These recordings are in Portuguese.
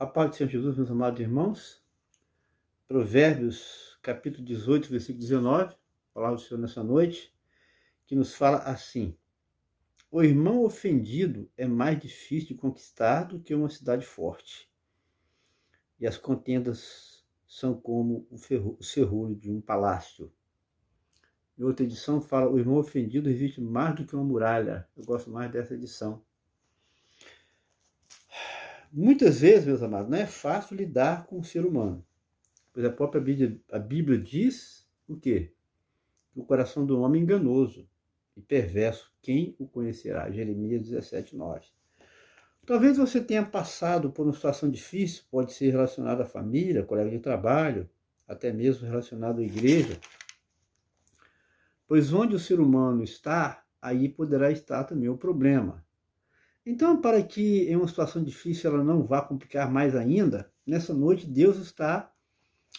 A paz do Senhor Jesus, meus amados irmãos. Provérbios, capítulo 18, versículo 19, palavra do Senhor nessa noite, que nos fala assim: o irmão ofendido é mais difícil de conquistar do que uma cidade forte, e as contendas são como o cerrolho de um palácio. Em outra edição fala: o irmão ofendido resiste mais do que uma muralha. Eu gosto mais dessa edição. Muitas vezes, meus amados, não é fácil lidar com o ser humano, pois a própria Bíblia diz o quê? Que o coração do homem é enganoso e perverso, quem o conhecerá? Jeremias 17, 9. Talvez você tenha passado por uma situação difícil, pode ser relacionado à família, colega de trabalho, até mesmo relacionado à igreja, pois onde o ser humano está, aí poderá estar também o problema. Então, para que em uma situação difícil ela não vá complicar mais ainda, nessa noite Deus está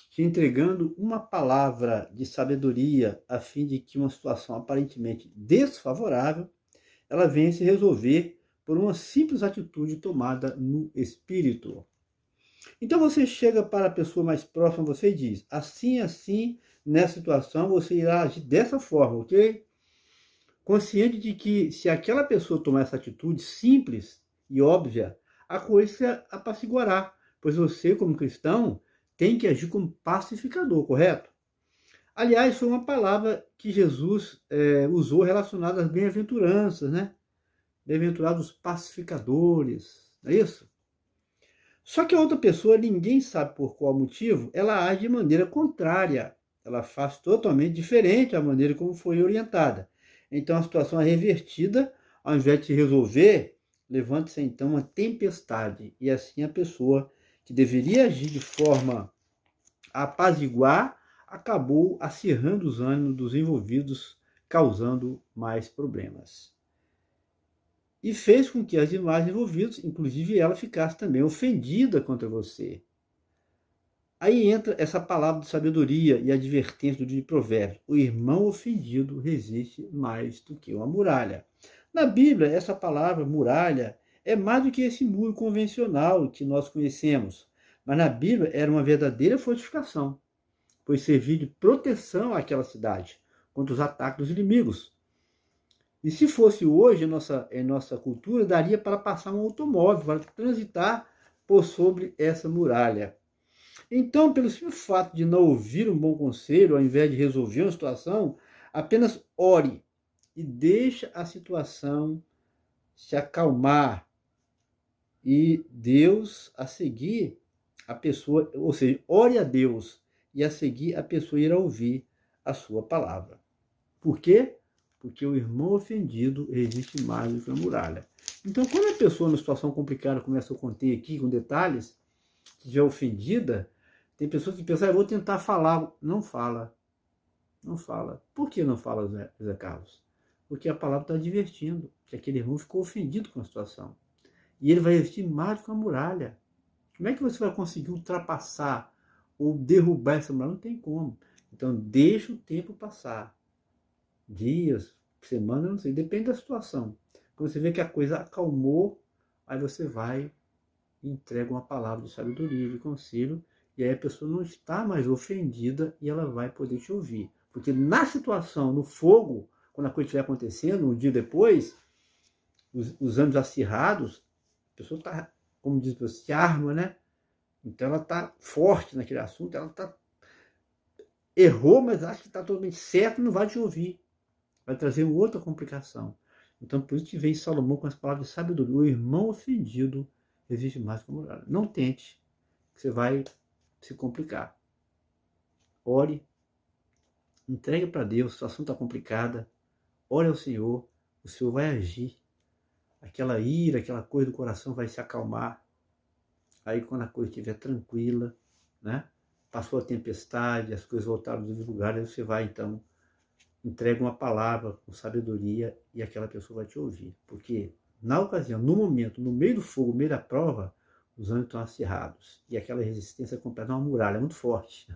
te entregando uma palavra de sabedoria a fim de que uma situação aparentemente desfavorável, ela venha se resolver por uma simples atitude tomada no espírito. Então você chega para a pessoa mais próxima, você diz: assim, assim, nessa situação você irá agir dessa forma, ok? Consciente de que se aquela pessoa tomar essa atitude simples e óbvia, a coisa se apaciguará, pois você, como cristão, tem que agir como pacificador, correto? Aliás, foi uma palavra que Jesus usou relacionada às bem-aventuranças, né? Bem-aventurados pacificadores, não é isso? Só que a outra pessoa, ninguém sabe por qual motivo, ela age de maneira contrária. Ela faz totalmente diferente da maneira como foi orientada. Então a situação é revertida, ao invés de se resolver, levanta-se então uma tempestade. E assim a pessoa que deveria agir de forma a apaziguar, acabou acirrando os ânimos dos envolvidos, causando mais problemas. E fez com que as demais envolvidas, inclusive ela, ficasse também ofendida contra você. Aí entra essa palavra de sabedoria e advertência do livro de Provérbios: o irmão ofendido resiste mais do que uma muralha. Na Bíblia, essa palavra muralha é mais do que esse muro convencional que nós conhecemos. Mas na Bíblia era uma verdadeira fortificação, pois servia de proteção àquela cidade contra os ataques dos inimigos. E se fosse hoje em nossa cultura, daria para passar um automóvel, para transitar por sobre essa muralha. Então, pelo simples fato de não ouvir um bom conselho, ao invés de resolver uma situação, apenas ore e deixe a situação se acalmar. E Deus, a seguir, a pessoa, ou seja, ore a Deus e a seguir a pessoa irá ouvir a sua palavra. Por quê? Porque o irmão ofendido resiste mais do que a muralha. Então, quando a pessoa numa situação complicada, começa a conter aqui com detalhes, que já é ofendida, tem pessoas que pensam: eu vou tentar falar. Não fala. Não fala. Por que não fala, Zé Carlos? Porque a palavra está advertindo que aquele irmão ficou ofendido com a situação. E ele vai resistir mais do que a muralha. Como é que você vai conseguir ultrapassar ou derrubar essa muralha? Não tem como. Então, deixa o tempo passar. Dias, semana, não sei, depende da situação. Quando você vê que a coisa acalmou, aí você vai e entrega uma palavra de sabedoria, de conselho, e aí a pessoa não está mais ofendida e ela vai poder te ouvir. Porque na situação, no fogo, quando a coisa estiver acontecendo, um dia depois, os ânimos acirrados, a pessoa está, como diz, se arma, né? Então ela está forte naquele assunto, ela errou, mas acha que está totalmente certo e não vai te ouvir. Vai trazer outra complicação. Então, por isso que vem Salomão com as palavras de sabedoria: o irmão ofendido resiste mais que a muralha. Não tente, que você vai se complicar. Ore, entregue para Deus, a situação está complicada, ore ao Senhor, o Senhor vai agir. Aquela ira, aquela coisa do coração vai se acalmar. Aí, quando a coisa estiver tranquila, né? Passou a tempestade, as coisas voltaram dos lugares, você vai então, entrega uma palavra com sabedoria e aquela pessoa vai te ouvir. Porque na ocasião, no momento, no meio do fogo, no meio da prova, os ânimos estão acirrados. E aquela resistência completa é uma muralha muito forte.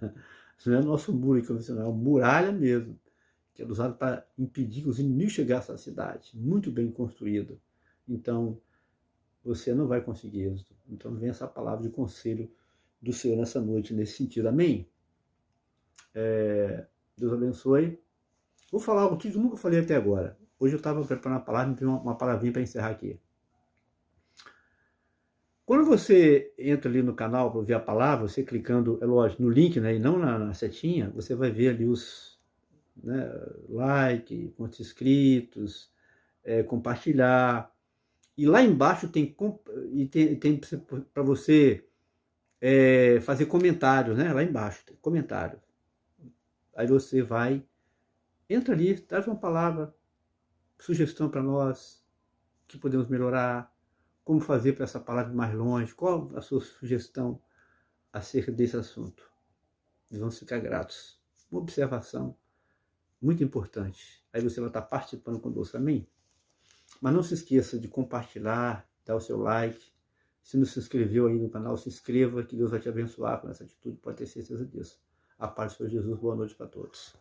Isso não é nosso muro convencional, é uma muralha mesmo, que é usado para impedir que os inimigos chegassem à cidade. Muito bem construído. Então, você não vai conseguir êxito. Então vem essa palavra de conselho do Senhor nessa noite, nesse sentido. Amém? Deus abençoe. Vou falar algo que eu nunca falei até agora. Hoje eu estava preparando a palavra e tem uma palavrinha para encerrar aqui. Quando você entra ali no canal para ouvir a palavra, você clicando, é lógico, no link, né, e não na setinha, você vai ver ali os, né, like, quantos inscritos, compartilhar. E lá embaixo tem para você fazer comentários, né? Lá embaixo tem comentário. Aí você vai, entra ali, traz uma palavra, sugestão para nós, o que podemos melhorar, como fazer para essa palavra ir mais longe, qual a sua sugestão acerca desse assunto. Nós vamos ficar gratos. Uma observação muito importante. Aí você vai estar participando conosco, amém? Mas não se esqueça de compartilhar, dar o seu like. Se não se inscreveu aí no canal, se inscreva, que Deus vai te abençoar com essa atitude, pode ter certeza disso. A paz do Senhor Jesus, boa noite para todos.